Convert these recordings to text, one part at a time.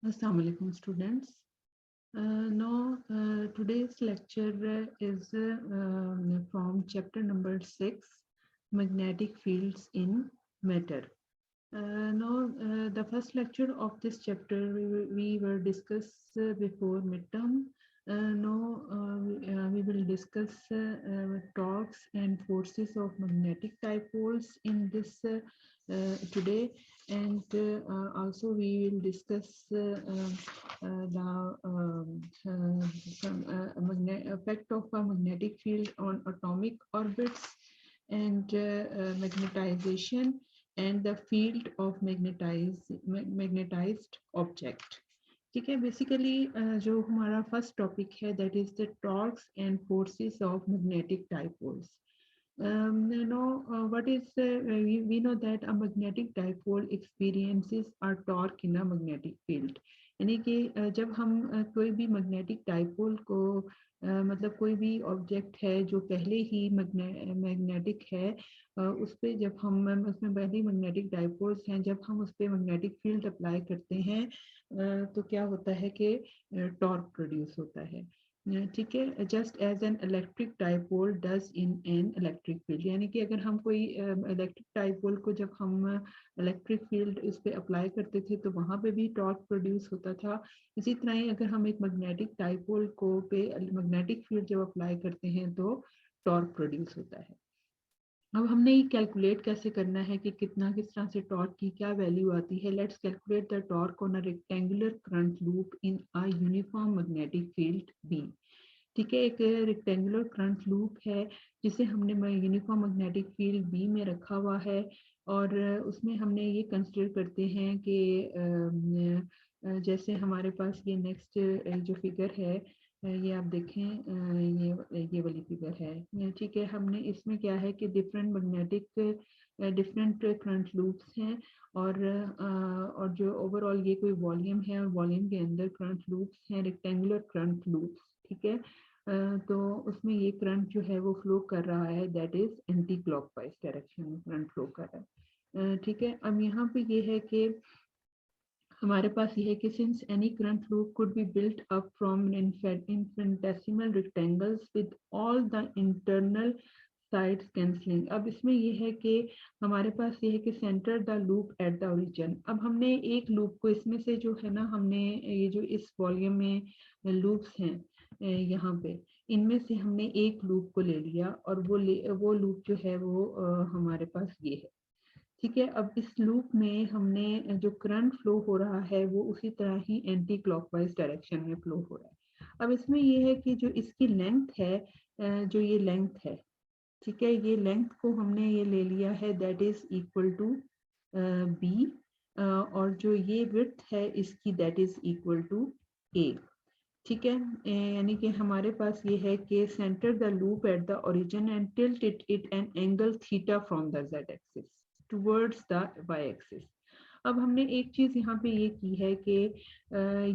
Assalamu alaikum students. Now today's lecture is from chapter number 6, magnetic fields in matter. Now the first lecture of this chapter we were discussed before midterm. Now we will discuss torques and forces of magnetic dipoles in this today, and also we will discuss the some, effect of a magnetic field on atomic orbits and magnetization and the field of magnetized object. ठीक है, basically जो हमारा first topic है that is the torques and forces of magnetic dipoles. What is we know that a magnetic dipole experiences a torque in a magnetic field. यानी कि जब हम कोई भी मैग्नेटिक डाइपोल को मतलब कोई भी ऑब्जेक्ट है जो पहले ही मैग्नेटिक है, उस पर जब हम उसमें पहले ही मैग्नेटिक डाइपोल्स हैं, जब हम उस पर मैग्नेटिक फील्ड अप्लाई करते हैं तो क्या होता है कि टॉर्क प्रोड्यूस होता है. ठीक है, just as an electric dipole does in an electric field. यानी कि अगर हम कोई इलेक्ट्रिक डाइपोल को जब हम इलेक्ट्रिक फील्ड इस पे अप्लाई करते थे तो वहाँ पे भी टॉर्क प्रोड्यूस होता था. इसी तरह ही अगर हम एक मैग्नेटिक डाइपोल को पे मैग्नेटिक फील्ड जब अप्लाई करते हैं तो टॉर्क प्रोड्यूस होता है. अब हमने ये कैलकुलेट कैसे करना है कि कितना किस तरह से टॉर्क की क्या वैल्यू आती है. Let's calculate the torque on a rectangular current loop in a uniform magnetic field B. ठीक है, एक रेक्टेंगुलर करंट लूप है जिसे हमने यूनिफॉर्म मैग्नेटिक फील्ड बी में रखा हुआ है, और उसमें हमने ये कंसिडर करते हैं कि जैसे हमारे पास ये नेक्स्ट जो फिगर है ये आप देखें, ये वाली फिगर है. ठीक है, हमने इसमें क्या है कि डिफरेंट करंट लूप्स हैं, और जो ओवरऑल ये कोई वॉल्यूम है और वॉल्यूम के अंदर करंट लूप्स हैं, रेक्टेंगुलर करंट लूप्स. ठीक है, तो उसमें ये करंट जो है वो फ्लो कर रहा है, that is anti clockwise direction में करंट फ्लो कर रहा है. ठीक है, अब यहाँ पे ये है कि हमारे पास ये है कि since any current loop could be built up from infinitesimal rectangles with all the internal sides cancelling. अब इसमें ये है कि हमारे पास ये है कि centre the loop at the origin. अब हमने एक लूप को इसमें से जो है ना, हमने ये जो इस वॉल्यूम में लूप्स हैं यहाँ पे, इनमें से हमने एक लूप को ले लिया और वो लूप जो है वो हमारे पास ये है. ठीक है, अब इस लूप में हमने जो करंट फ्लो हो रहा है वो उसी तरह ही एंटी क्लॉकवाइज डायरेक्शन में फ्लो हो रहा है. अब इसमें ये है कि जो इसकी लेंथ है, जो ये लेंथ है, ठीक है, ये लेंथ को हमने ये ले लिया है that is equal to B, और जो ये विड्थ है इसकी that is equal to A. ठीक है, यानी कि हमारे पास ये है कि centre the loop at the origin and tilt it an angle theta from the Z axis towards the Y axis. अब हमने एक चीज यहाँ पे ये की है कि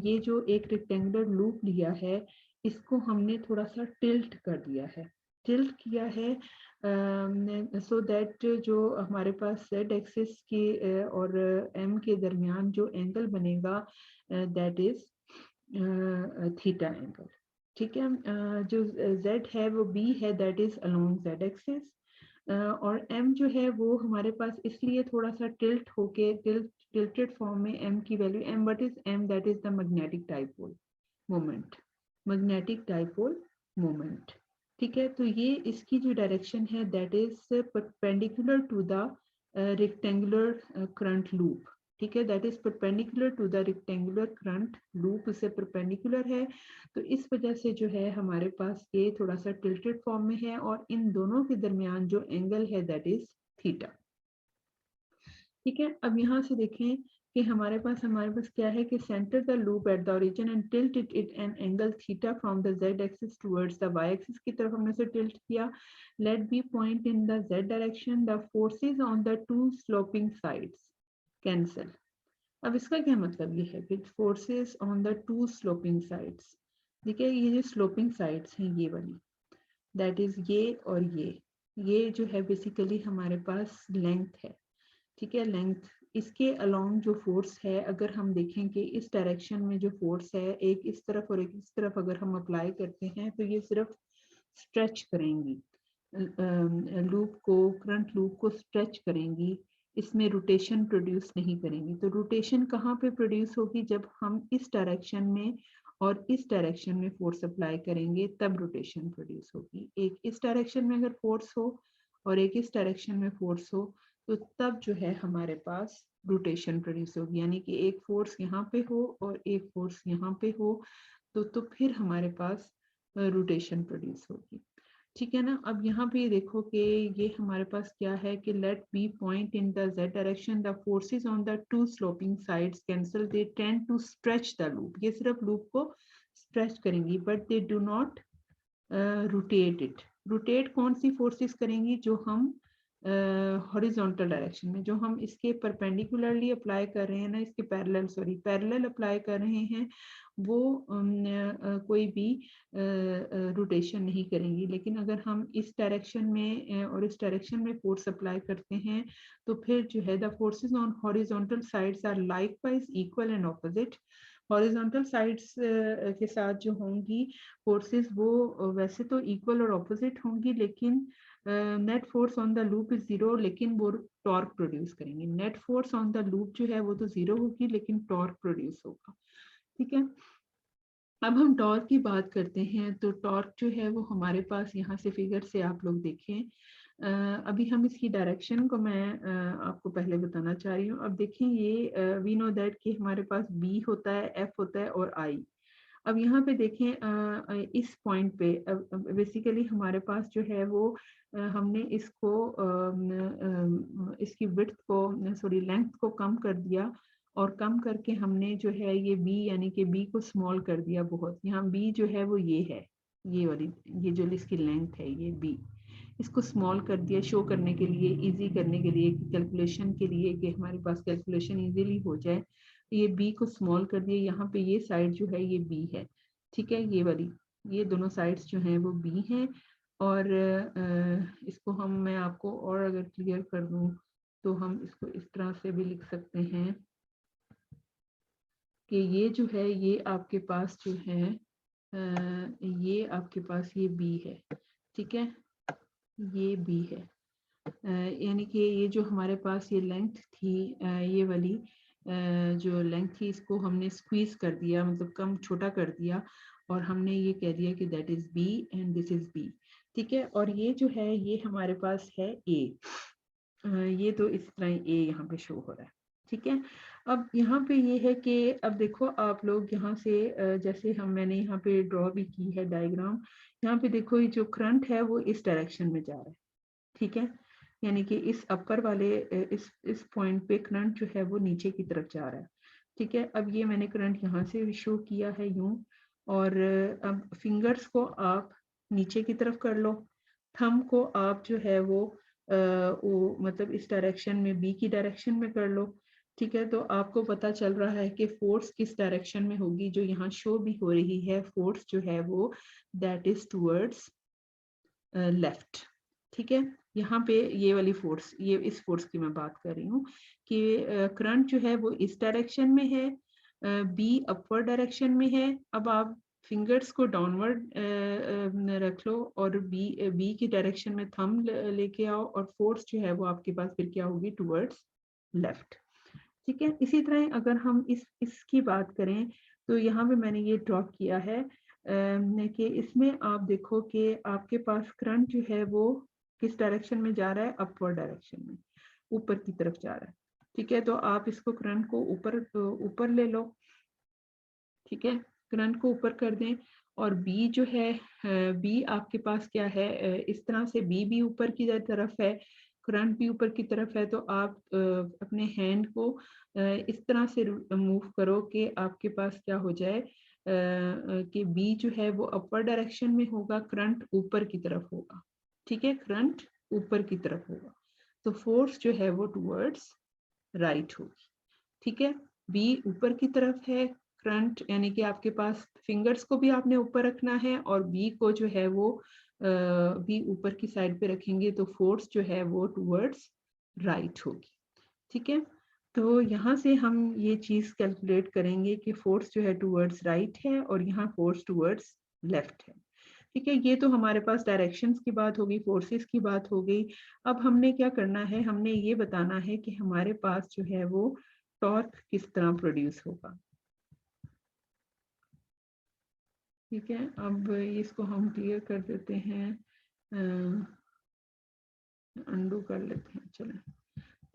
ये जो एक रेक्टेंगुलर लूप लिया है इसको हमने थोड़ा सा टिल्ट कर दिया है, टिल्ट किया है सो दैट जो हमारे पास जेड एक्सिस के और एम के दरमियान जो एंगल बनेगा दैट इज थीटा एंगल. ठीक है, जो z है वो b है that is along z axis, और m जो है वो हमारे पास इसलिए थोड़ा सा टिल्ट होके टिल्टेड फॉर्म में m की value m, what is m, that is the magnetic dipole moment, magnetic dipole moment. ठीक है, तो ये इसकी जो डायरेक्शन है that is perpendicular to the rectangular current loop. ठीक है, that is perpendicular to the rectangular current loop, उससे परपेंडिकुलर है. तो इस वजह से जो है हमारे पास ये थोड़ा सा टिल्टेड फॉर्म में है, और इन दोनों के दरमियान जो एंगल है दैट इज थीटा. ठीक है, अब यहाँ से देखें कि हमारे पास क्या है कि centre the loop at the origin and tilt it an angle theta from the Z axis towards the Y axis की तरफ हमने से टिल्ट किया. Let B point in the Z direction, the forces on the two sloping sides cancel. अब इसका क्या मतलब ये है कि forces on the two sloping sides. देखिए, ये जो स्लोपिंग साइड्स हैं ये वाली, दैट इज ये और ये जो है बेसिकली हमारे पास लेंथ है. ठीक है, लेंथ। इसके अलोंग जो फोर्स है, अगर हम देखें कि इस डायरेक्शन में जो फोर्स है, एक इस तरफ और एक इस तरफ अगर हम अप्लाई करते हैं तो ये सिर्फ स्ट्रेच करेंगी लूप को, करंट लूप को स्ट्रेच करेंगी, इसमें रोटेशन प्रोड्यूस नहीं करेंगी। तो रोटेशन कहाँ पे प्रोड्यूस होगी? जब हम इस डायरेक्शन में और इस डायरेक्शन में फोर्स अप्लाई करेंगे तब रोटेशन प्रोड्यूस होगी। एक इस डायरेक्शन में अगर फोर्स हो और एक इस डायरेक्शन में फोर्स हो तो तब जो है हमारे पास रोटेशन प्रोड्यूस होगी, यानी कि एक फोर्स यहाँ पे हो और एक फोर्स यहाँ पे हो तो फिर हमारे पास रोटेशन प्रोड्यूस होगी। ठीक है ना। अब यहाँ पे देखो कि ये हमारे पास क्या है कि let B point in the z direction, the forces on the two sloping sides cancel, they tend to stretch the loop. ये सिर्फ लूप को स्ट्रेच करेंगी but they do not rotate it. Rotate कौन सी फोर्सेस करेंगी? जो हम horizontal direction में, जो हम इसके परपेंडिकुलरली अप्लाई कर रहे हैं ना, इसके पैरेलल अप्लाई कर रहे हैं, वो कोई भी रोटेशन नहीं करेंगी। लेकिन अगर हम इस डायरेक्शन में और इस डायरेक्शन में फोर्स अप्लाई करते हैं तो फिर जो है the forces on horizontal sides are likewise equal and opposite. Horizontal sides के साथ जो होंगी फोर्सेस वो वैसे तो इक्वल और ऑपोजिट होंगी, लेकिन net force on the loop is zero, लेकिन वो टॉर्क प्रोड्यूस करेंगे। Net force on the loop जो है वो तो जीरो होगी लेकिन टॉर्क प्रोड्यूस होगा। ठीक है। अब हम टॉर्क की बात करते हैं तो टॉर्क जो है वो हमारे पास यहाँ से फिगर से आप लोग देखें, अभी हम इसकी डायरेक्शन को मैं आपको पहले बताना चाह रही हूँ। अब देखें ये वी नो दैट कि हमारे पास बी होता है, एफ होता है और आई। अब यहाँ पे देखें इस पॉइंट पे बेसिकली हमारे पास जो है वो हमने इसको इसकी विड्थ को, सॉरी लेंथ को कम कर दिया और कम करके हमने जो है ये बी यानी कि बी को स्मॉल कर दिया बहुत। यहाँ बी जो है वो ये है, ये वाली, ये जो इसकी लेंथ है ये बी, इसको स्मॉल कर दिया शो करने के लिए, इजी करने के लिए, कैलकुलेशन के लिए, कि हमारे पास कैलकुलेशन इजीली हो जाए। ये बी को स्मॉल कर दिया। यहाँ पे ये साइड जो है ये बी है। ठीक है, ये वाली, ये दोनों साइड्स जो हैं वो बी हैं। और इसको मैं आपको और अगर क्लियर कर दूं तो हम इसको इस तरह से भी लिख सकते हैं कि ये जो है ये आपके पास जो है ये आपके पास ये बी है। ठीक है, ये बी है, यानी कि ये जो हमारे पास ये लेंथ थी, ये वाली जो लेंथ थी, इसको हमने स्क्वीज कर दिया, मतलब कम छोटा कर दिया और हमने ये कह दिया कि that is B and this is B. ठीक है, और ये जो है ये हमारे पास है ए, ये तो इस तरह ए यहाँ पे शो हो रहा है। ठीक है, अब यहाँ पे ये है कि अब देखो आप लोग यहाँ से जैसे मैंने यहाँ पे ड्रॉ भी की है डायग्राम, यहाँ पे देखो ये जो करंट है वो इस डायरेक्शन में जा रहा है। ठीक है, यानी कि इस अपर वाले इस पॉइंट पे करंट जो है वो नीचे की तरफ जा रहा है। ठीक है, अब ये मैंने करंट यहाँ से शो किया है यूं, और अब फिंगर्स को आप नीचे की तरफ कर लो, थंब को आप जो है वो मतलब इस डायरेक्शन में बी की डायरेक्शन में कर लो। ठीक है, तो आपको पता चल रहा है कि फोर्स किस डायरेक्शन में होगी, जो यहाँ शो भी हो रही है फोर्स जो है वो दैट इज टूवर्ड्स लेफ्ट। ठीक है, यहाँ पे ये वाली फोर्स, ये इस फोर्स की मैं बात कर रही हूँ कि करंट जो है वो इस डायरेक्शन में है, बी अपवर्ड डायरेक्शन में है। अब आप फिंगर्स को डाउनवर्ड रख लो और बी की डायरेक्शन में थंब लेके आओ और फोर्स जो है वो आपके पास फिर क्या होगी, टूवर्ड्स लेफ्ट। ठीक है, इसी तरह अगर हम इसकी बात करें तो यहाँ पे मैंने ये ड्रॉ किया है कि इसमें आप देखो कि आपके पास करंट जो है वो किस डायरेक्शन में जा रहा है, अपवर्ड डायरेक्शन में, ऊपर की तरफ जा रहा है। ठीक है, तो आप इसको करंट को ऊपर ले लो। ठीक है, करंट को ऊपर कर दें और बी जो है, बी आपके पास क्या है, इस तरह से बी भी ऊपर की तरफ है, करंट भी ऊपर की तरफ है। तो आप अपने हैंड को इस तरह से मूव करो कि आपके पास क्या हो जाए कि बी जो है वो अपर डायरेक्शन में होगा, करंट ऊपर की तरफ होगा। ठीक है, करंट ऊपर की तरफ होगा तो फोर्स जो है वो टूवर्ड्स राइट होगी। ठीक है, बी ऊपर की तरफ है, करंट यानी कि आपके पास फिंगर्स को भी आपने ऊपर रखना है और बी को जो है वो बी ऊपर की साइड पे रखेंगे तो फोर्स जो है वो टूवर्ड्स राइट होगी। ठीक है, तो यहाँ से हम ये चीज कैलकुलेट करेंगे कि फोर्स जो है टूवर्ड्स राइट है और यहाँ फोर्स टूवर्ड्स लेफ्ट है। ठीक है, ये तो हमारे पास डायरेक्शंस की बात होगी, फोर्सेस की बात हो गई। अब हमने क्या करना है, हमने ये बताना है कि हमारे पास जो है वो टॉर्क किस तरह प्रोड्यूस होगा। ठीक है, अब इसको हम क्लियर कर देते हैं, अंडू कर लेते हैं, चलें।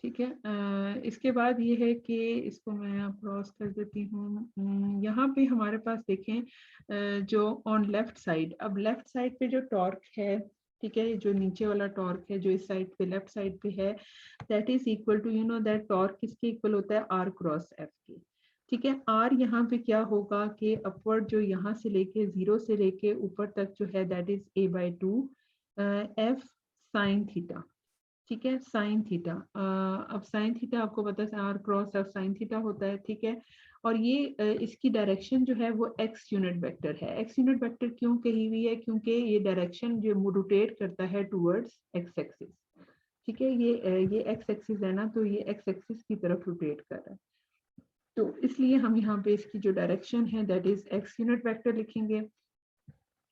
ठीक है, इसके बाद ये है कि इसको मैं क्रॉस कर देती हूँ। यहाँ पे हमारे पास देखें जो ऑन लेफ्ट साइड, अब लेफ्ट साइड पे जो टॉर्क है, ठीक है, जो नीचे वाला टॉर्क है जो इस साइड पे लेफ्ट साइड पे है, that is equal to, you know that torque किसके इक्वल होता है, आर क्रॉस एफ के। ठीक है, आर यहाँ पे क्या होगा कि अपवर्ड जो यहाँ से लेके 0 से लेके ऊपर तक जो है that is a/2 F sine theta. ठीक है, साइन थीटा। अब साइन थीटा आपको पता है R cross F sine theta होता है। ठीक है, और ये इसकी डायरेक्शन जो है वो एक्स यूनिट वेक्टर है। एक्स यूनिट वेक्टर क्यों कही हुई है, क्योंकि ये डायरेक्शन जो रोटेट करता है टूवर्ड्स एक्स एक्सिस। ठीक है, ये एक्स एक्सिस है ना, तो ये एक्स एक्सिस की तरफ रोटेट कर रहा है, तो इसलिए हम यहाँ पे इसकी जो डायरेक्शन है that is x unit vector लिखेंगे।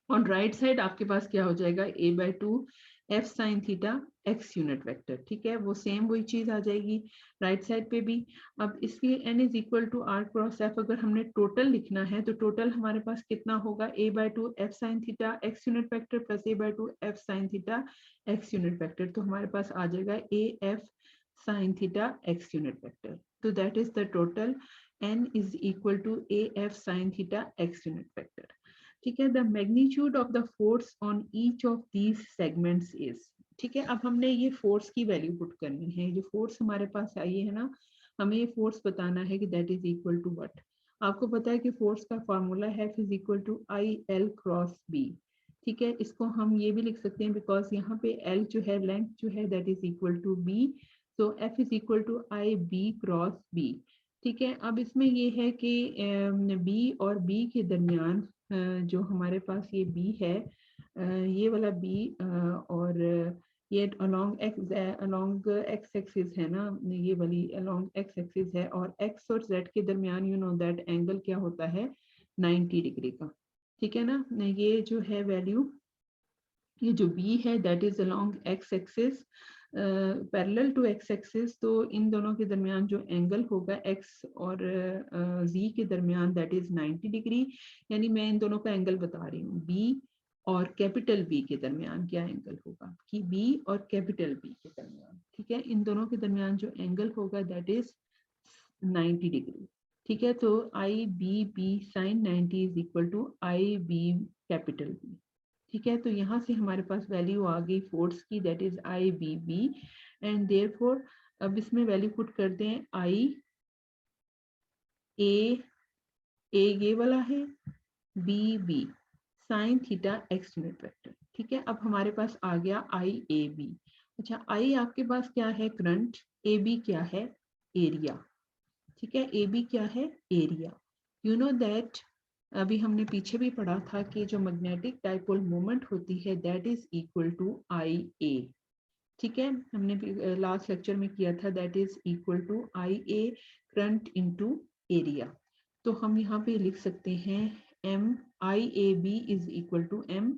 ऑन राइट साइड आपके पास क्या हो जाएगा, a/2 F sine theta X unit vector. ठीक है, वो सेम वही चीज आ जाएगी राइट साइड पे भी। अब इसलिए n is equal to R cross F, अगर हमने टोटल लिखना है तो टोटल हमारे पास कितना होगा, a/2 F sine theta X unit vector plus a/2 F sine theta X unit vector, तो हमारे पास आ जाएगा a f sine theta X unit vector. तो that is the total, n is equal to a f sine theta X unit vector. ठीक है, the magnitude of the force on each of these segments is. ठीक है, अब हमने ये force की value put करनी है, जो फोर्स हमारे पास आई है ना, हमें ये फोर्स बताना है कि that is equal to what. आपको पता है कि फोर्स का फॉर्मूला है F is equal to I L cross B. ठीक है, इसको हम ये भी लिख सकते हैं बिकॉज यहाँ पे L जो है लेंथ जो है that is equal to B, so F is equal to I B cross B. ठीक है, अब इसमें ये है कि बी और बी के दरमियान जो हमारे पास ये बी है, ये वाला बी और ये अलोंग एक्स एक्सिस है ना, ये वाली अलोंग एक्स एक्सिस है, और एक्स और जेड के दरमियान यू नो दैट एंगल क्या होता है, 90 डिग्री का। ठीक है ना, ये जो है वैल्यू, ये जो बी है that is along X axis parallel to X axis, तो इन दोनों के दरमियान जो एंगल होगा एक्स और जी के दरमियान दैट इज 90 डिग्री। यानी मैं इन दोनों का एंगल बता रही हूँ, बी और कैपिटल बी के दरमियान क्या एंगल होगा, कि बी और कैपिटल बी के दरमियान, ठीक है, इन दोनों के दरमियान जो एंगल होगा दैट इज 90 डिग्री। ठीक है, तो I B B sine 90 is equal to I B capital B. ठीक है, तो यहाँ से हमारे पास वैल्यू आ गई फोर्स की, that is I B B, and therefore अब इसमें वैल्यू पुट कर दें, आई ए ये वाला है, B B sine theta X unit vector. ठीक है, अब हमारे पास आ गया आई ए बी। अच्छा, आई आपके पास क्या है, करंट, ए बी क्या है, एरिया। ठीक है, ए बी क्या है, एरिया। यू नो दैट अभी हमने पीछे भी पढ़ा था कि जो मैग्नेटिक डाइपोल मोमेंट होती है that is equal to I A. ठीक है, हमने लास्ट लेक्चर में किया था, that is equal to I A current into area. तो हम यहाँ पे लिख सकते हैं M I A B is equal to M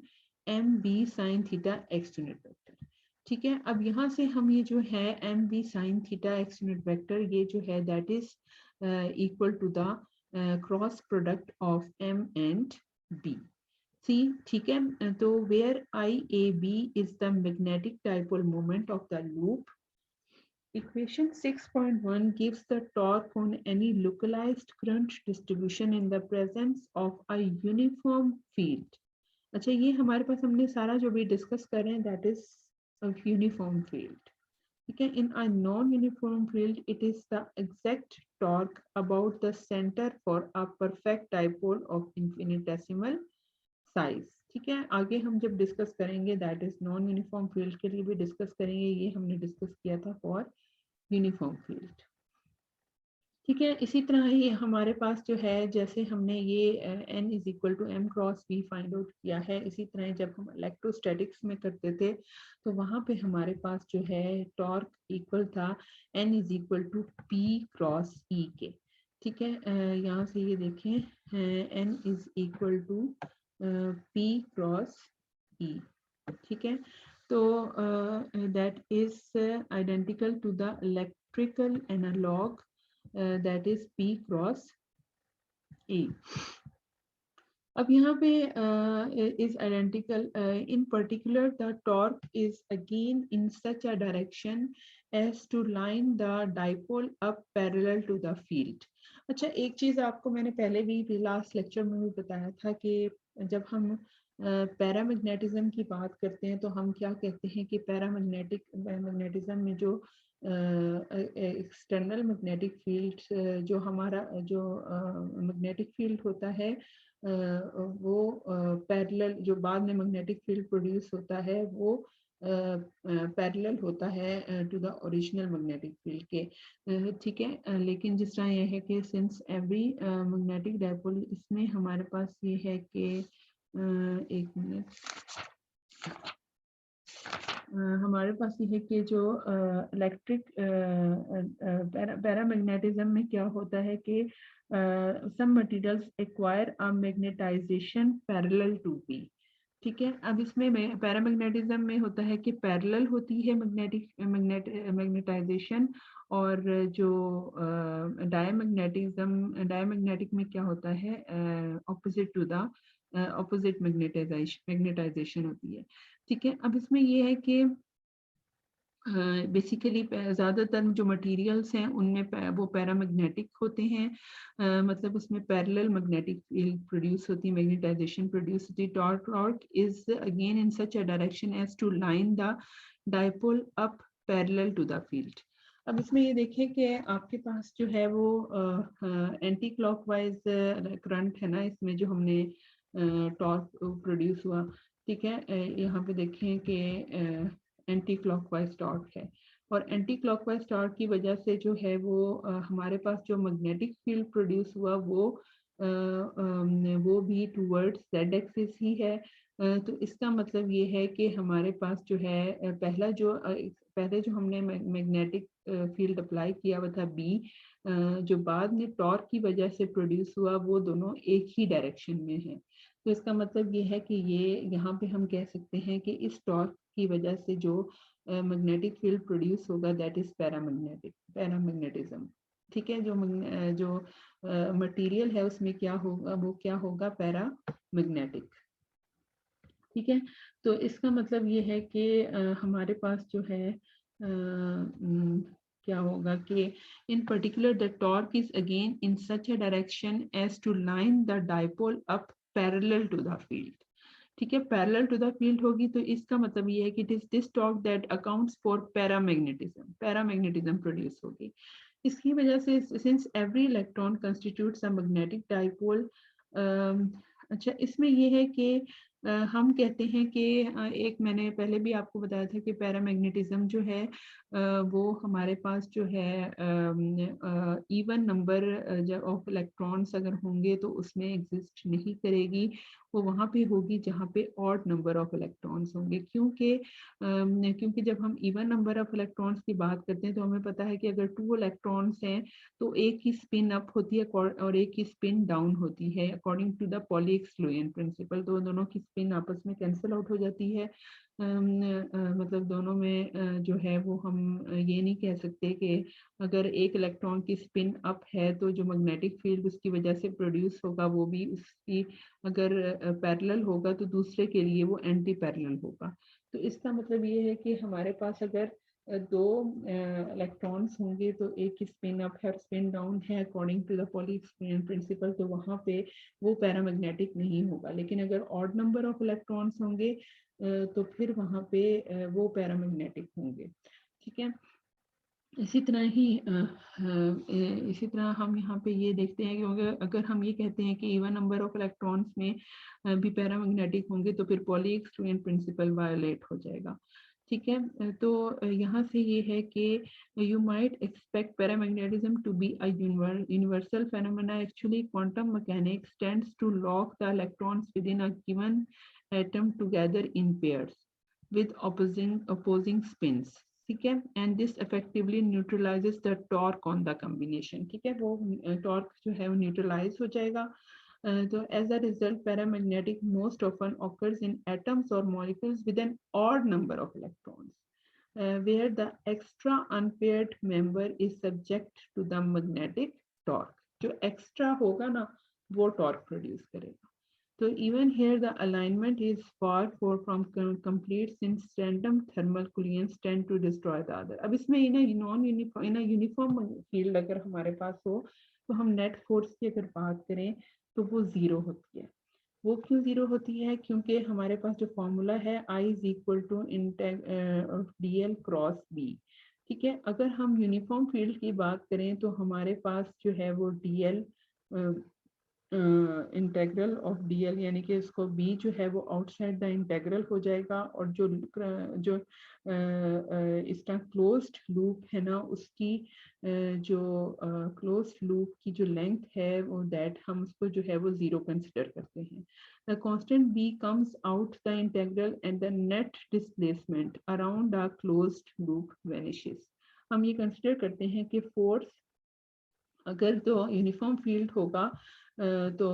M B sine theta X unit vector. ठीक है, अब यहाँ से हम ये जो है M B sine theta X unit vector, ये जो है that is equal to the cross product of M and B. See, ठीक है, तो where I A B is the magnetic dipole moment of the loop, equation 6.1 gives the torque on any localized current distribution in the presence of a uniform field. अच्छा, ये हमारे पास हमने सारा जो भी डिस्कस कर रहे हैं that is a uniform field. ठीक है, in a non-uniform field it is the exact torque about the center for a perfect dipole of infinitesimal size. ठीक है, आगे हम जब डिस्कस करेंगे that is non uniform field के लिए भी डिस्कस करेंगे, ये हमने डिस्कस किया था फॉर यूनिफॉर्म फील्ड। ठीक है। इसी तरह ही हमारे पास जो है, जैसे हमने ये n is equal to m cross v find out किया है, इसी तरह जब हम इलेक्ट्रोस्टैटिक्स में करते थे तो वहां पे हमारे पास जो है टॉर्क इक्वल था n is equal to p cross e के। ठीक है, यहाँ से ये देखें n is equal to p cross e। ठीक है, तो that is identical to the electrical analogue that is P cross E। अब यहाँ पे is identical in particular the torque is again in such a direction as to line the dipole up parallel to the field। अच्छा, एक चीज आपको मैंने पहले भी लास्ट लेक्चर में भी बताया था कि जब हम पैरामैग्नेटिज्म की बात करते हैं तो हम क्या कहते हैं कि मैग्नेटिज्म में जो एक्सटर्नल मैग्नेटिक फील्ड, जो हमारा जो मैग्नेटिक फील्ड होता है वो पैरेलल, जो बाद में मैग्नेटिक फील्ड प्रोड्यूस होता है वो पैरेलल होता है to the original magnetic field के। ठीक है, लेकिन जिस तरह ये है कि सिंस एवरी मैग्नेटिक डायपोल, इसमें हमारे पास ये है कि एक मिनट, हमारे पास ये है कि जो इलेक्ट्रिक पैरामैग्नेटिज्म में क्या होता है कि some materials acquire a magnetisation parallel to B. ठीक है, अब इसमें पैरामैग्नेटिज्म में होता है कि पैरेलल होती है मैग्नेटाइजेशन, और जो डायमैग्नेटिक में क्या होता है, opposite to the opposite magnetisation होती है। ठीक है, अब इसमें ये है कि बेसिकली ज़्यादातर जो मटेरियल्स हैं उनमें वो पैरामैग्नेटिक होते हैं, मतलब उसमें पैरेलल मैग्नेटिक फील्ड प्रोड्यूस होती है, मैग्नेटाइजेशन प्रोड्यूस होती है। Torque is again in such a direction as to line the dipole up parallel to the field. अब इसमें ये देखें कि आपके पास जो है वो एंटी क्लॉकवाइज करंट है ना, इसमें जो हमने टॉर्क प्रोड्यूस हुआ। ठीक है, यहाँ पे देखें कि एंटी क्लॉकवाइज टॉर्क है, और एंटी क्लॉकवाइज टॉर्क की वजह से जो है वो हमारे पास जो मैग्नेटिक फील्ड प्रोड्यूस हुआ वो भी टूवर्ड्स जेड एक्सिस ही है। तो इसका मतलब ये है कि हमारे पास जो है पहले जो हमने मैग्नेटिक फील्ड अप्लाई किया हुआ था बी, जो बाद में टॉर्क की वजह से प्रोड्यूस हुआ, वो दोनों एक ही डायरेक्शन में है। तो इसका मतलब ये है कि ये यहाँ पे हम कह सकते हैं कि इस टॉर्क की वजह से जो मैग्नेटिक फील्ड प्रोड्यूस होगा दैट इज पैरामैग्नेटिज्म। ठीक है, जो मटेरियल है उसमें क्या होगा, वो क्या होगा, पैरामैग्नेटिक। ठीक है, तो इसका मतलब ये है कि हमारे पास जो है क्या होगा कि in particular the torque is again in such a direction as to line the dipole up parallel to the field. ठीक है, पैरेलल टू द फील्ड होगी तो इसका मतलब ये है कि it is this torque that accounts for paramagnetism produce होगी। इसकी वजह से since every electron constitutes a magnetic dipole, अच्छा इसमें ये है कि हम कहते हैं कि एक मैंने पहले भी आपको बताया था कि पैरामैग्नेटिज्म जो है वो हमारे पास जो है इवन नंबर ऑफ इलेक्ट्रॉन्स अगर होंगे तो उसमें एग्जिस्ट नहीं करेगी, वो वहाँ पे होगी जहाँ पे ऑड नंबर ऑफ इलेक्ट्रॉन्स होंगे। क्योंकि जब हम इवन नंबर ऑफ इलेक्ट्रॉन्स की बात करते हैं तो हमें पता है कि अगर 2 इलेक्ट्रॉन्स हैं तो एक ही स्पिन अप होती है और एक ही स्पिन डाउन होती है according to the Pauli exclusion principle. तो दोनों की स्पिन आपस में कैंसिल आउट हो जाती है। मतलब दोनों में जो है वो हम ये नहीं कह सकते कि अगर एक इलेक्ट्रॉन की स्पिन अप है तो जो मैग्नेटिक फील्ड उसकी वजह से प्रोड्यूस होगा वो भी उसकी अगर पैरेलल होगा तो दूसरे के लिए वो एंटी पैरेलल होगा। तो इसका मतलब ये है कि हमारे पास अगर 2 इलेक्ट्रॉन्स होंगे तो एक की स्पिन अप है और स्पिन डाउन है according to the Pauli exclusion principle, तो वहाँ पे वो पैरामैग्नेटिक नहीं होगा। लेकिन अगर ऑड नंबर ऑफ इलेक्ट्रॉन्स होंगे तो फिर वहाँ पे वो पैरामैग्नेटिक होंगे। ठीक है, इसी तरह हम यहाँ पे ये देखते हैं कि अगर हम ये कहते हैं कि इवन नंबर ऑफ इलेक्ट्रॉन्स में भी पैरामैग्नेटिक होंगे तो फिर पॉली एक्सक्लूजन प्रिंसिपल वायलेट हो जाएगा। ठीक है। तो यहाँ से ये है कि you might expect paramagnetism to be a universal phenomena. Actually, quantum mechanics tends to lock the electrons within a given atom together in pairs with opposing spins. ठीक है, and this effectively neutralizes the torque on the combination. ठीक है, वो torque जो है वो neutralize हो जाएगा. So as a result, paramagnetic most often occurs in atoms or molecules with an odd number of electrons, where the extra unpaired member is subject to the magnetic torque. जो extra होगा ना वो torque produce करेगा. So even here the alignment is far from complete since random thermal collisions tend to destroy the other. अब इसमें in a uniform field अगर हमारे पास हो तो हम net force की अगर बात करें तो वो जीरो होती है. वो क्यों जीरो होती है? क्योंकि हमारे पास जो फॉर्मूला है I is equal to dl cross b. ठीक है, अगर हम यूनिफॉर्म फील्ड की बात करें तो हमारे पास जो है वो dl इंटेग्रल ऑफ dl यानी कि इसको b जो है वो आउटसाइड द इंटेग्रल हो जाएगा, और जो जो इसका क्लोज्ड लूप है ना उसकी जो क्लोज्ड लूप की जो लेंथ है वो दैट हम उसको जो है वो जीरो कंसिडर करते हैं. The constant b comes out the integral and the net displacement around the closed loop vanishes. हम ये कंसिडर करते हैं कि फोर्स अगर तो यूनिफॉर्म फील्ड होगा तो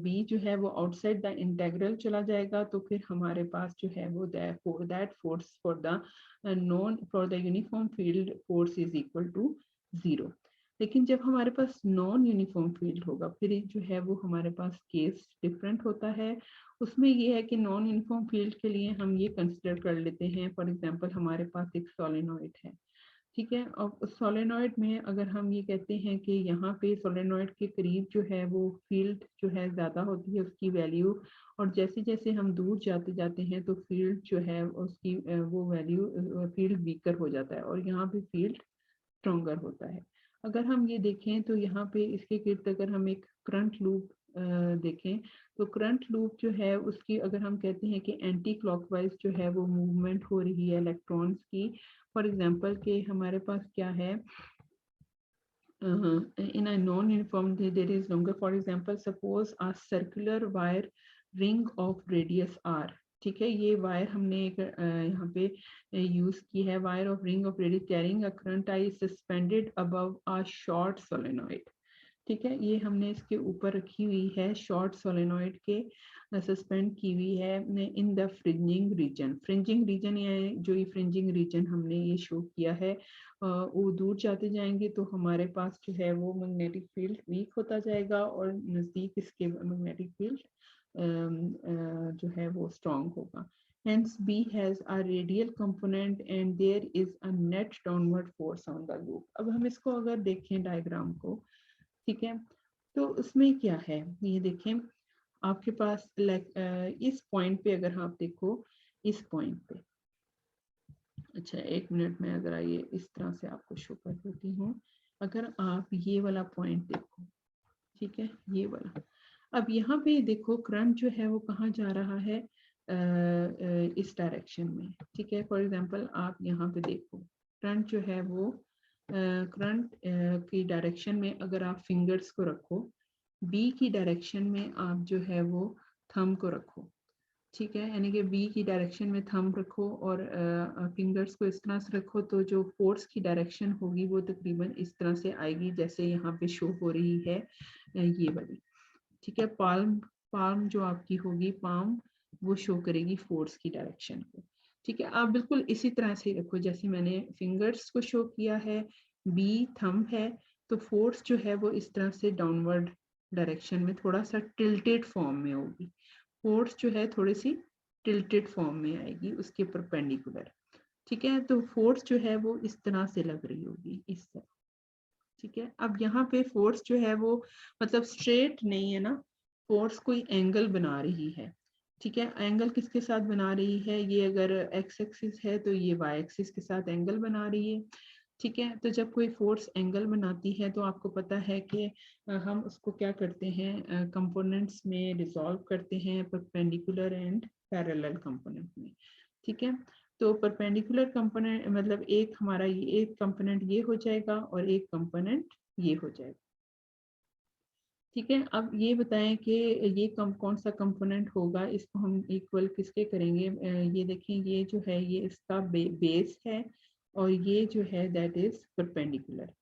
b जो है वो आउटसाइड द इंटेग्रल चला जाएगा, तो फिर हमारे पास जो है वो that force for the uniform field force is equal to zero. लेकिन जब हमारे पास नॉन यूनिफॉर्म फील्ड होगा फिर जो है वो हमारे पास केस डिफरेंट होता है. उसमें ये है कि नॉन यूनिफॉर्म फील्ड के लिए हम ये कंसिडर कर लेते हैं, फॉर एग्जांपल हमारे पास एक सोलेनॉइड है. ठीक है, और सोलेनॉइड में अगर हम ये कहते हैं कि यहाँ पे सोलेनॉइड के करीब जो है वो फील्ड जो है ज़्यादा होती है उसकी वैल्यू, और जैसे जैसे हम दूर जाते जाते हैं तो फील्ड जो है उसकी वो वैल्यू फील्ड वीकर हो जाता है, और यहाँ पे फील्ड स्ट्रोंगर होता है. अगर हम ये देखें तो यहाँ पे इसके गिर्द अगर हम एक करंट लूप देखें तो करंट लूप जो है उसकी अगर हम कहते हैं कि एंटी क्लॉकवाइज जो है वो मूवमेंट हो रही है इलेक्ट्रॉन्स की. फॉर एग्जांपल के हमारे पास क्या है, in a non-uniform there is longer. For example, suppose a circular wire ring of radius r. ठीक है, ये वायर हमने एक यहाँ पे यूज की है, wire of ring of radius carrying a current I suspended above a short solenoid. ठीक है, ये हमने इसके ऊपर रखी हुई है शॉर्ट सोलेनॉइड के सस्पेंड की हुई है in the fringing region. Fringing region ये जो ये फ्रिंजिंग रीजन हमने ये शो किया है, वो दूर जाते जाएंगे तो हमारे पास जो है वो मैग्नेटिक फील्ड वीक होता जाएगा और नज़दीक इसके मैग्नेटिक फील्ड जो है वो स्ट्रॉन्ग होगा. Hence B has a radial component and there is a net downward force on the loop. अब हम इसको अगर देखें डायग्राम को, ठीक है, तो उसमें क्या है ये देखें. आपके पास इस पॉइंट पे अगर आप देखो, इस पॉइंट पे, अच्छा एक मिनट में अगर ये इस तरह से आपको शो कर देती हूँ. अगर आप ये वाला पॉइंट देखो, ठीक है, ये वाला, अब यहाँ पे देखो करंट जो है वो कहाँ जा रहा है, इस डायरेक्शन में. ठीक है, फॉर एग्जांपल आप यहाँ पे देखो करंट जो है वो करंट की डायरेक्शन में अगर आप फिंगर्स को रखो, बी की डायरेक्शन में आप जो है वो थंब को रखो. ठीक है, यानी कि बी की डायरेक्शन में थंब रखो और फिंगर्स को इस तरह से रखो, तो जो फोर्स की डायरेक्शन होगी वो तकरीबन इस तरह से आएगी जैसे यहाँ पे शो हो रही है ये वाली. ठीक है, पाल्म जो आपकी होगी, पाम वो शो करेगी फोर्स की डायरेक्शन को. ठीक है, आप बिल्कुल इसी तरह से रखो जैसे मैंने फिंगर्स को शो किया है, बी थंब है, तो फोर्स जो है वो इस तरह से डाउनवर्ड डायरेक्शन में थोड़ा सा टिल्टेड फॉर्म में होगी. फोर्स जो है थोड़ी सी टिल्टेड फॉर्म में आएगी उसके परपेंडिकुलर. ठीक है, तो फोर्स जो है वो इस तरह से लग रही होगी, इस तरह. ठीक है, अब यहाँ पे फोर्स जो है वो मतलब स्ट्रेट नहीं है ना, फोर्स कोई एंगल बना रही है. ठीक है, एंगल किसके साथ बना रही है, ये अगर एक्स एक्सिस है तो ये वाई एक्सिस के साथ एंगल बना रही है. ठीक है, तो जब कोई फोर्स एंगल बनाती है तो आपको पता है कि हम उसको क्या करते हैं, कंपोनेंट्स में रिजॉल्व करते हैं परपेंडिकुलर एंड पैरेलल कंपोनेंट में. ठीक है, तो परपेंडिकुलर कंपोनेंट मतलब एक हमारा ये एक कंपोनेंट ये हो जाएगा और एक कंपोनेंट ये हो जाएगा। ठीक है, अब ये बताएं कि ये कौन सा कंपोनेंट होगा, इसको हम इक्वल किसके करेंगे। ये देखें, ये जो है ये इसका बेस है और ये जो है दैट इज परपेंडिकुलर।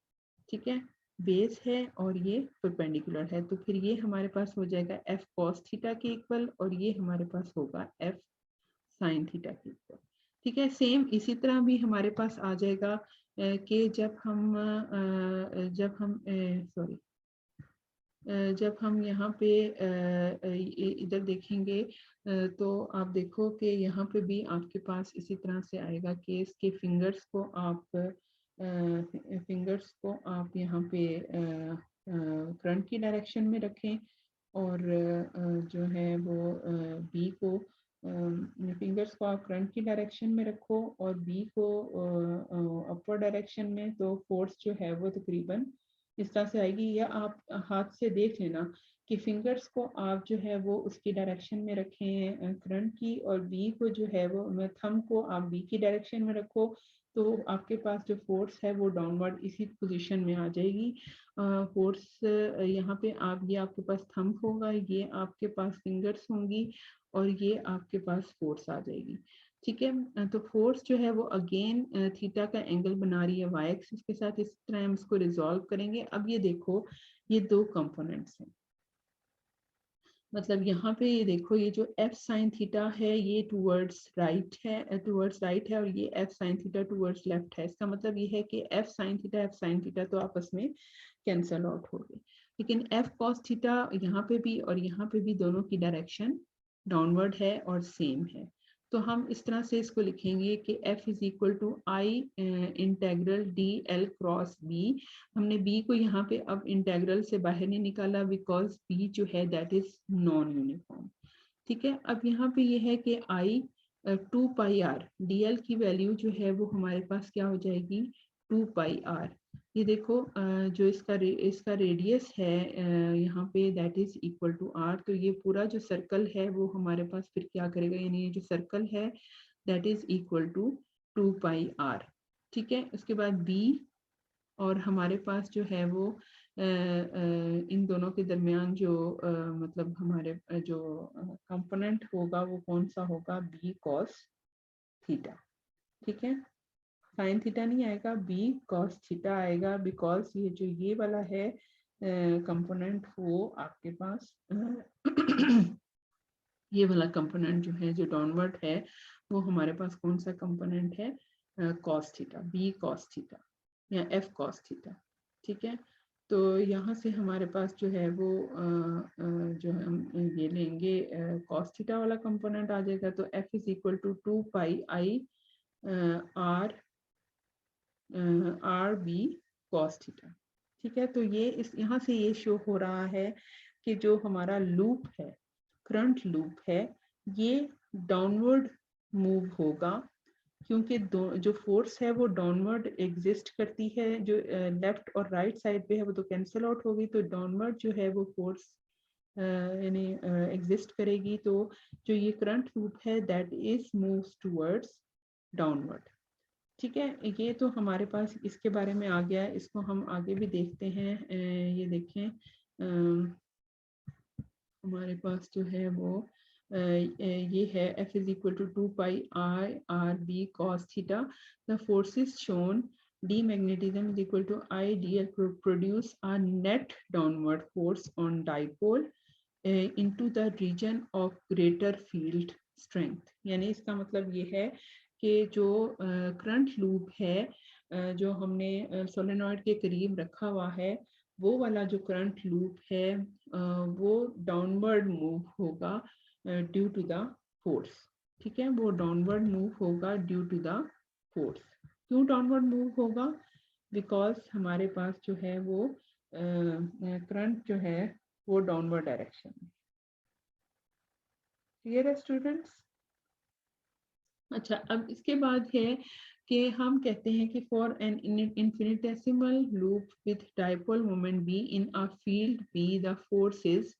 ठीक है, बेस है और ये परपेंडिकुलर है, तो फिर ये हमारे पास हो जाएगा एफ कॉस थीटा के इक्वल और ये हमारे पास होगा एफ साइन थीटा के इक्वल। ठीक है, सेम इसी तरह भी हमारे पास आ जाएगा कि जब हम यहाँ पे इधर देखेंगे तो आप देखो कि यहाँ पे भी आपके पास इसी तरह से आएगा कि इसके फिंगर्स को आप यहाँ पे करंट की डायरेक्शन में रखें और जो है वो बी को फिंगर्स को आप करंट की डायरेक्शन में रखो और बी को अपर डायरेक्शन में, तो फोर्स जो है वो तकरीबन इस तरह से आएगी। या आप हाथ से देख लेना कि फिंगर्स को आप जो है वो उसकी डायरेक्शन में रखें करंट की, और बी को जो है वो थंब को आप बी की डायरेक्शन में रखो, तो आपके पास जो फोर्स है वो डाउनवर्ड इसी पोजीशन में आ जाएगी। फोर्स यहाँ पे आप ये आपके पास थंब होगा, ये आपके पास फिंगर्स होंगी और ये आपके पास फोर्स आ जाएगी। ठीक है, तो फोर्स जो है वो अगेन थीटा का एंगल बना रही है वाई एक्सिस के साथ। इस तरह हम इसको रिजॉल्व करेंगे। अब ये देखो, ये दो कंपोनेंट्स हैं, मतलब यहाँ पे ये देखो, ये जो एफ साइन थीटा है ये टूवर्ड्स राइट है और ये F sine theta towards left है। इसका मतलब ये है कि एफ साइन थीटा तो आपस में कैंसल आउट हो गए, लेकिन एफ कॉस थीटा यहाँ पे भी और यहाँ पे भी दोनों की डायरेक्शन डाउनवर्ड है और सेम है। तो हम इस तरह से इसको लिखेंगे कि f is equal to I integral D L cross B. हमने b को यहाँ पे अब इंटेग्रल से बाहर नहीं निकाला बिकॉज b जो है दैट इज नॉन यूनिफॉर्म। ठीक है, अब यहाँ पे ये है कि आई 2 पाई आर डी एल की वैल्यू जो है वो हमारे पास क्या हो जाएगी 2 पाई आर। ये देखो जो इसका रेडियस है यहाँ पे that is equal to R, तो ये पूरा जो सर्कल है वो हमारे पास फिर क्या करेगा, यानी ये जो सर्कल है that is equal to 2 pi R. ठीक है, उसके बाद बी और हमारे पास जो है वो इन दोनों के दरमियान जो मतलब हमारे जो कंपोनेंट होगा वो कौन सा होगा, बी कॉस थीटा। ठीक है, साइन थीटा नहीं आएगा, बी कॉस थीटा आएगा, बिकॉज ये जो ये वाला है कंपोनेंट वो आपके पास ये वाला कंपोनेंट जो है जो डाउनवर्ड है वो हमारे पास कौन सा कंपोनेंट है, cos theta, B cos theta या एफ कॉस थीटा। ठीक है, तो यहाँ से हमारे पास जो है वो जो हम ये लेंगे कॉस थीटा वाला कंपोनेंट आ जाएगा, तो F is equal to 2 pi I R R B cos theta. ठीक है, तो ये इस यहाँ से ये शो हो रहा है कि जो हमारा लूप है, करंट लूप है, ये डाउनवर्ड मूव होगा क्योंकि जो फोर्स है वो डाउनवर्ड एग्जिस्ट करती है, जो लेफ्ट और राइट साइड पे है वो तो कैंसिल आउट होगी, तो डाउनवर्ड जो है वो फोर्स यानी एग्जिस्ट करेगी। तो जो ये करंट लूप है that is moves towards downward. ठीक है, ये तो हमारे पास इसके बारे में आ गया है, इसको हम आगे भी देखते हैं। ये देखें हमारे पास जो है वो ये है f is equal to 2 pi I r b cos theta. The forces shown d magnetism is equal to I dl produce a net downward force on dipole into the region of greater field strength. यानी इसका मतलब ये है कि जो current loop है जो हमने सोलेनॉइड के करीब रखा हुआ है, वो वाला जो करंट लूप है वो डाउनवर्ड मूव होगा ड्यू टू द फोर्स। ठीक है, वो डाउनवर्ड मूव होगा ड्यू टू द फोर्स। क्यों डाउनवर्ड मूव होगा, बिकॉज हमारे पास जो है वो करंट जो है वो डाउनवर्ड डायरेक्शन में। क्लियर है स्टूडेंट्स? अच्छा, अब इसके बाद है कि हम कहते हैं कि for an infinitesimal loop with dipole moment B in a field B the force is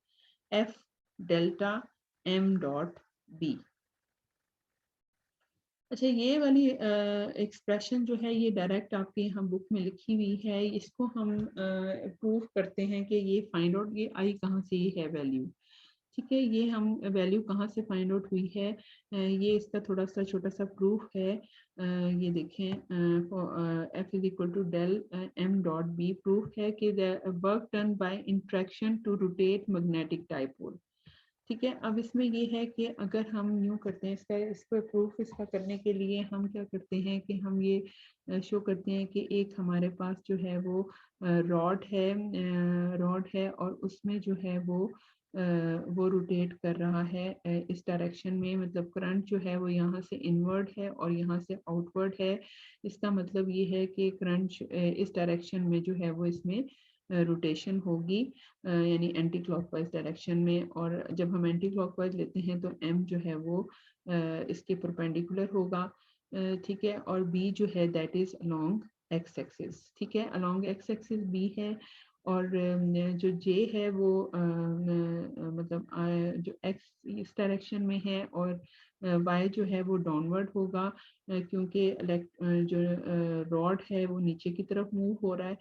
F delta M dot B. अच्छा, ये वाली एक्सप्रेशन जो है ये डायरेक्ट आपके यहाँ बुक में लिखी हुई है, ये डायरेक्ट आपके यहाँ बुक में लिखी हुई है। इसको हम प्रूफ करते हैं कि ये फाइंड आउट, ये आई कहाँ से है वैल्यू, ठीक है। ये हम वैल्यू कहाँ से फाइंड आउट हुई है, ये इसका थोड़ा सा छोटा सा प्रूफ है। ये देखें, F is equal to del M dot B, proof है कि work done by interaction to rotate magnetic dipole, ठीक है। अब इसमें ये है कि अगर हम यूँ करते हैं, इसका प्रूफ इसका करने के लिए हम क्या करते हैं कि हम ये शो करते हैं कि एक हमारे पास जो है वो रॉड है और उसमें जो है वो रोटेट कर रहा है इस डायरेक्शन में, मतलब करंट जो है वो यहाँ से इनवर्ड है और यहाँ से आउटवर्ड है। इसका मतलब ये है कि करंट इस डायरेक्शन में जो है वो इसमें रोटेशन होगी, यानी एंटी क्लॉकवाइज डायरेक्शन में। और जब हम एंटी क्लॉकवाइज लेते हैं तो एम जो है वो इसके परपेंडिकुलर होगा, ठीक है। और बी जो है that is along X axis, ठीक है, अलोंग एक्स एक्सिस बी है। और जो जे है वो मतलब जो एक्स इस डायरेक्शन में है और वाई जो है वो डाउनवर्ड होगा, क्योंकि जो रॉड है वो नीचे की तरफ मूव हो रहा है,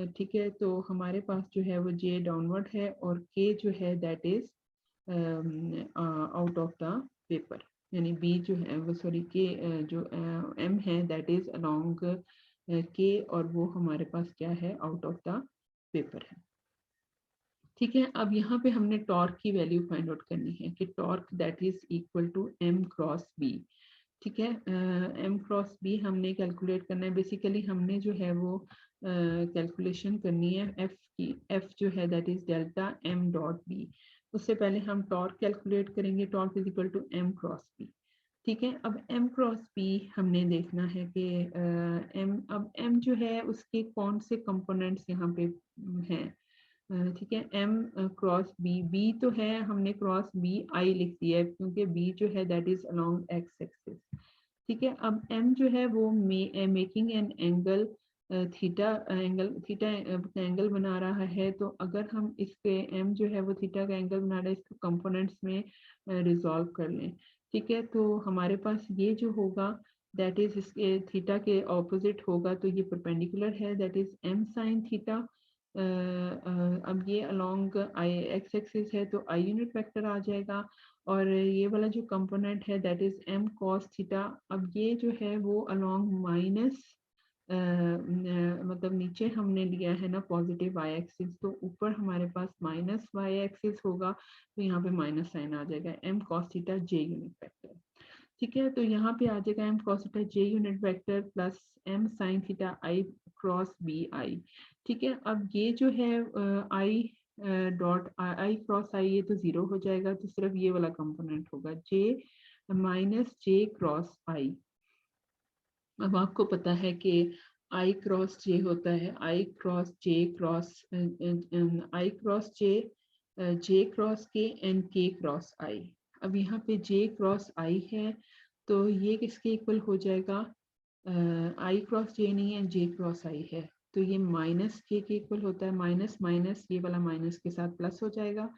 ठीक है। तो हमारे पास जो है वो जे डाउनवर्ड है और के जो है that is out of the paper, यानी बी जो है वो सॉरी के जो एम है दैट इज अलोंग के, और वो हमारे पास क्या है, आउट ऑफ द पेपर है, ठीक है। अब यहाँ पे हमने टॉर्क की वैल्यू फाइंड आउट करनी है कि torque that is equal to M cross B, ठीक है। एम क्रॉस बी हमने कैलकुलेट करना है। बेसिकली हमने जो है वो कैलकुलेशन करनी है एफ की, एफ जो है that is delta M dot B. उससे पहले हम टॉर्क कैलकुलेट करेंगे, torque is equal to M cross B, ठीक है। अब एम क्रॉस बी हमने देखना है कि एम जो है उसके कौन से कंपोनेंट्स यहाँ पे हैं, ठीक है। एम क्रॉस बी, बी तो है, हमने क्रॉस बी आई लिख दिया है क्योंकि बी जो है that is along X axis, ठीक है। अब एम जो है वो making an angle theta, angle बना रहा है। तो अगर हम इसके एम जो है वो थीटा का एंगल बना रहा है, इसको कंपोनेंट्स में रिजॉल्व कर लें, ठीक है। तो हमारे पास ये जो होगा दैट इज इसके थीटा के ऑपोजिट होगा, तो ये परपेंडिकुलर है that is M sine theta. अब ये अलोंग आई एक्स एक्सिस है तो आई यूनिट वेक्टर आ जाएगा, और ये वाला जो कंपोनेंट है that is M cos theta. अब ये जो है वो अलोंग माइनस मतलब नीचे हमने लिया है ना पॉजिटिव वाई एक्सिस, तो ऊपर हमारे पास माइनस वाई एक्सिस होगा, तो यहाँ पे माइनस साइन आ जाएगा, M cos theta J unit vector, ठीक है। तो यहाँ पे आ जाएगा M cos theta J unit vector plus M sine theta I cross B I, ठीक है। अब ये जो है आई डॉट आई क्रॉस आई, ये तो जीरो हो जाएगा, तो सिर्फ ये वाला कंपोनेंट होगा जे माइनस जे क्रॉस आई। अब आपको पता है कि आई क्रॉस जे होता है आई क्रॉस जे क्रॉस आई क्रॉस जे क्रॉस के एंड के क्रॉस आई। अब यहाँ पे जे क्रॉस आई है तो ये किसके इक्वल हो जाएगा, आई क्रॉस जे नहीं है, जे क्रॉस आई है, तो ये माइनस के इक्वल होता है। माइनस माइनस ये वाला माइनस के साथ प्लस हो जाएगा,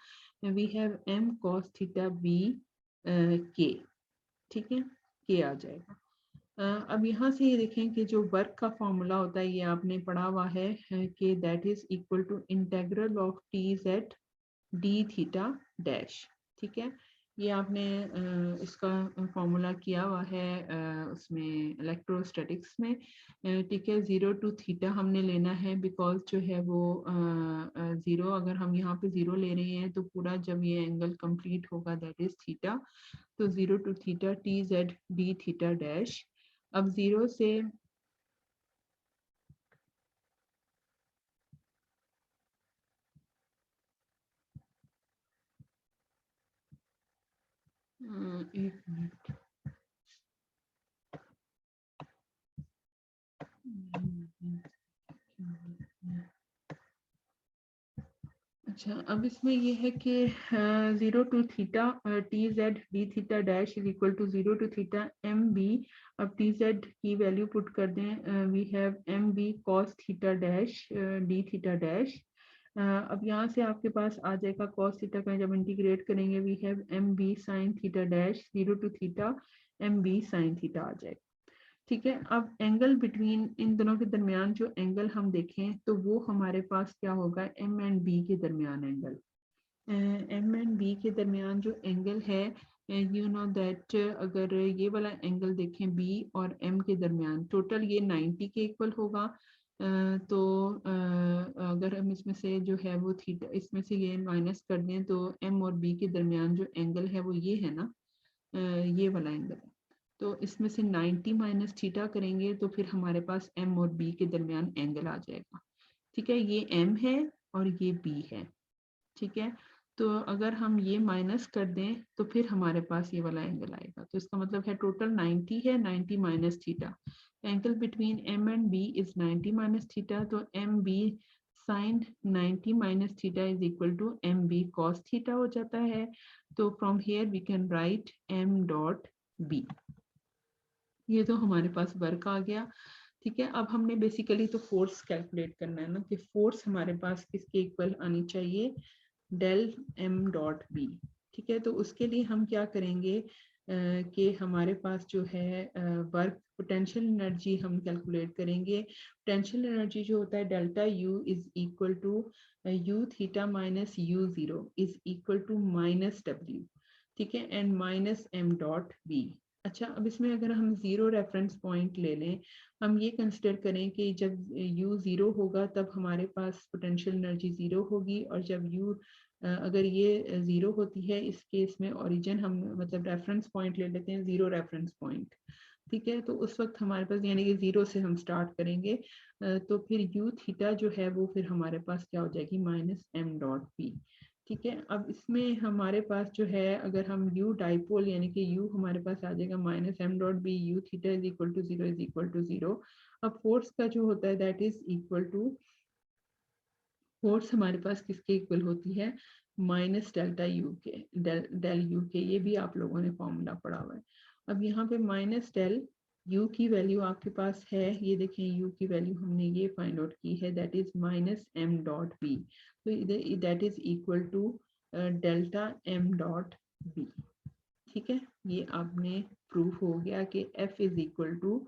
we have M cos theta B के, ठीक है, के आ जाएगा। अब यहाँ से ये देखें कि जो वर्क का फॉर्मूला होता है ये आपने पढ़ा हुआ है कि that is equal to integral of T Z D theta dash, ठीक है। ये आपने इसका फॉर्मूला किया हुआ है उसमें इलेक्ट्रोस्टैटिक्स में, ठीक है। जीरो टू थीटा हमने लेना है बिकॉज जो है वो जीरो, अगर हम यहाँ पे जीरो ले रहे हैं तो पूरा जब ये एंगल कंप्लीट होगा दैट इज थीटा, तो zero to theta T Z D theta dash. अब जीरो से एक मिनट, अच्छा। अब इसमें ये है कि zero to theta T Z D theta dash is equal to zero to theta M B. अब टी जेड की वैल्यू पुट कर दें, we have M B cos theta dash D theta dash. अब यहाँ से आपके पास आ जाएगा कॉस थीटा का जब इंटीग्रेट करेंगे we have M B sine theta dash zero to theta M B sine theta आ जाएगा। ठीक है, अब एंगल बिटवीन इन दोनों के दरमियान जो एंगल हम देखें तो वो हमारे पास क्या होगा, एम एंड बी के दरमियान एंगल, एम एंड बी के दरमियान जो एंगल है, यू नो दैट अगर ये वाला एंगल देखें बी और एम के दरमियान, टोटल ये 90 के इक्वल होगा। तो अगर हम इसमें से जो है वो थीटा, इसमें से ये माइनस कर दें तो एम और बी के दरमियान जो एंगल है वो ये है ना, ये वाला एंगल है। तो इसमें से 90 माइनस थीटा करेंगे तो फिर हमारे पास एम और बी के दरमियान एंगल आ जाएगा। ठीक है, ये एम है और ये बी है। ठीक है, तो अगर हम ये माइनस कर दें तो फिर हमारे पास ये वाला एंगल आएगा। तो इसका मतलब है टोटल 90 है, 90 minus theta, angle between M and B is 90 minus theta. तो M B sine 90 minus theta is equal to M B cos theta हो जाता है। तो from here we can write M dot B. ये तो हमारे पास work आ गया। ठीक है, अब हमने बेसिकली तो फोर्स कैलकुलेट करना है ना, कि फोर्स हमारे पास किसके इक्वल आनी चाहिए, डेल एम डॉट बी। ठीक है, तो उसके लिए हम क्या करेंगे कि हमारे पास जो है वर्क पोटेंशियल एनर्जी हम कैलकुलेट करेंगे। पोटेंशियल एनर्जी जो होता है delta U is equal to U theta minus U zero is equal to minus W. ठीक है, and minus M dot B. अच्छा, अब इसमें अगर हम जीरो रेफरेंस पॉइंट ले लें, हम ये कंसिडर करें कि जब u जीरो होगा तब हमारे पास पोटेंशियल एनर्जी जीरो होगी, और जब u अगर ये जीरो होती है, इस केस में ओरिजिन हम मतलब रेफरेंस पॉइंट ले लेते हैं, जीरो रेफरेंस पॉइंट। ठीक है, तो उस वक्त हमारे पास यानी कि जीरो से हम स्टार्ट करेंगे, तो फिर u थीटा जो है वो फिर हमारे पास क्या हो जाएगी, माइनस एम डॉट पी। ठीक है, अब इसमें हमारे पास जो है अगर हम u डाइपोल यानी कि u हमारे पास आ जाएगा minus M dot B, U theta is equal to zero is equal to zero. अब फोर्स का जो होता है that is equal to, force हमारे पास किसके इक्वल होती है, माइनस डेल्टा यू के, डेल यू के, ये भी आप लोगों ने फॉर्मूला पढ़ा हुआ है। अब यहाँ पे माइनस डेल यू की वैल्यू आपके पास है, ये देखें यू की वैल्यू हमने ये फाइंड आउट की है, that is minus M dot B. तो that is equal to delta M dot B. ठीक है, ये आपने प्रूफ हो गया कि F is equal to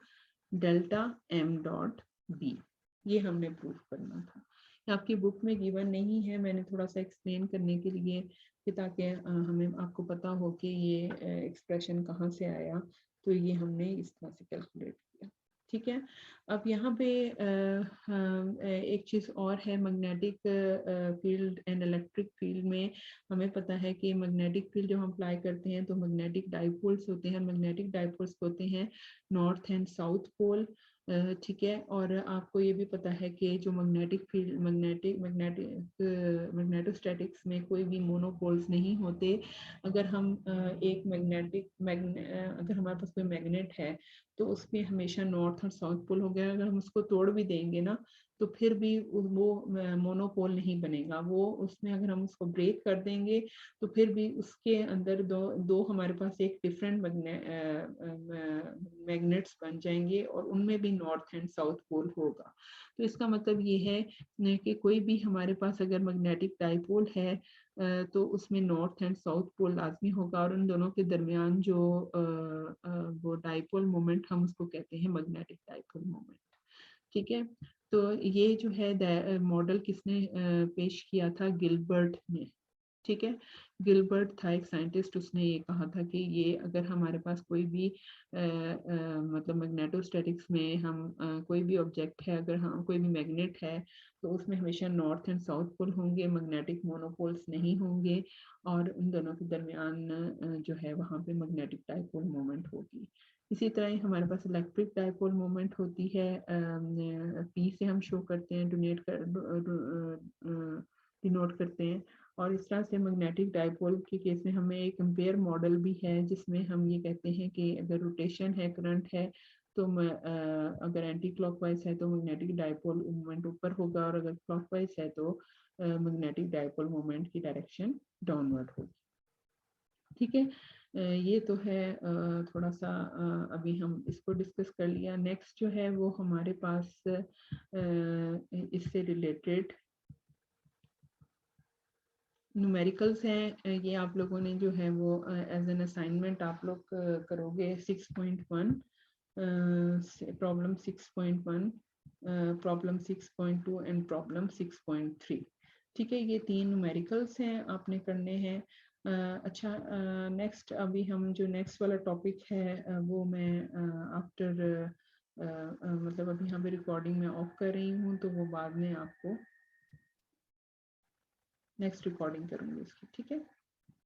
delta M dot B. ये हमने प्रूफ करना था। आपकी बुक में गिवन नहीं है, मैंने थोड़ा सा एक्सप्लेन करने के लिए कि ताकि हमें आपको पता हो कि ये एक्सप्रेशन कहाँ से आया, तो ये हमने इस तरह से कैलकुलेट किया। ठीक है, अब यहाँ पे एक चीज़ और है, magnetic field and electric field में हमें पता है कि मैग्नेटिक फील्ड जो हम अप्लाई करते हैं तो मैग्नेटिक डाइपोल्स होते हैं, मैग्नेटिक डाइपोल्स होते हैं नॉर्थ एंड साउथ पोल। ठीक है, और आपको ये भी पता है कि जो मैग्नेटिक फील्ड मैग्नेटोस्टैटिक्स में कोई भी मोनोपोल्स नहीं होते। अगर हम एक अगर हमारे पास कोई मैग्नेट है तो उसमें हमेशा नॉर्थ और साउथ पोल हो गया, अगर हम उसको तोड़ भी देंगे ना तो फिर भी वो मोनोपोल नहीं बनेगा, वो उसमें अगर हम उसको ब्रेक कर देंगे तो फिर भी उसके अंदर दो हमारे पास एक डिफरेंट मैग्नेट्स बन जाएंगे और उनमें भी नॉर्थ एंड साउथ पोल होगा। तो इसका मतलब ये है कि कोई भी हमारे पास अगर मैग्नेटिक डाइपोल है तो उसमें नॉर्थ एंड साउथ पोल लाजमी होगा, और उन दोनों के दरमियान जो वो डाइपोल मोमेंट हम उसको कहते हैं मैग्नेटिक डाइपोल मोमेंट। ठीक है, तो ये जो है मॉडल किसने पेश किया था, गिलबर्ट ने। ठीक है, गिलबर्ट था एक साइंटिस्ट, उसने ये कहा था कि ये अगर हमारे पास कोई भी मतलब मैग्नेटोस्टैटिक्स में हम कोई भी ऑब्जेक्ट है, अगर हम कोई भी मैग्नेट है तो उसमें हमेशा नॉर्थ एंड साउथ पोल होंगे, मैग्नेटिक मोनोपोल्स नहीं होंगे, और उन दोनों के दरमियान जो है वहाँ पे मैग्नेटिक डाइपोल मोमेंट होगी। इसी तरह ही हमारे पास इलेक्ट्रिक डाइपोल मोमेंट होती है, पी से हम शो करते हैं, डिनोट करते हैं। और इस तरह से मैग्नेटिक डाइपोल के केस में हमें एक एम्पेयर मॉडल भी है जिसमें हम ये कहते हैं कि अगर रोटेशन है, करंट है, तो अगर एंटी क्लॉकवाइज है तो मैग्नेटिक डाइपोल मोमेंट ऊपर होगा, और अगर क्लॉकवाइज है तो मैग्नेटिक डाइपोल मोमेंट की डायरेक्शन डाउनवर्ड होगी। ठीक है, ये तो है थोड़ा सा अभी हम इसको डिस्कस कर लिया। नेक्स्ट जो है वो हमारे पास इससे रिलेटेड न्यूमेरिकल्स हैं, ये आप लोगों ने जो है वो एज एन असाइनमेंट आप लोग करोगे 6.1, प्रॉब्लम 6.1, प्रॉब्लम 6.2 एंड प्रॉब्लम 6.3। ठीक है, ये 3 न्यूमेरिकल्स हैं, आपने करने हैं। अच्छा, नेक्स्ट अभी हम जो नेक्स्ट वाला टॉपिक है वो मैं आफ्टर मतलब अभी यहाँ पे रिकॉर्डिंग में ऑफ कर रही हूँ, तो वो बाद में आपको नेक्स्ट रिकॉर्डिंग करूँगी इसकी। ठीक है।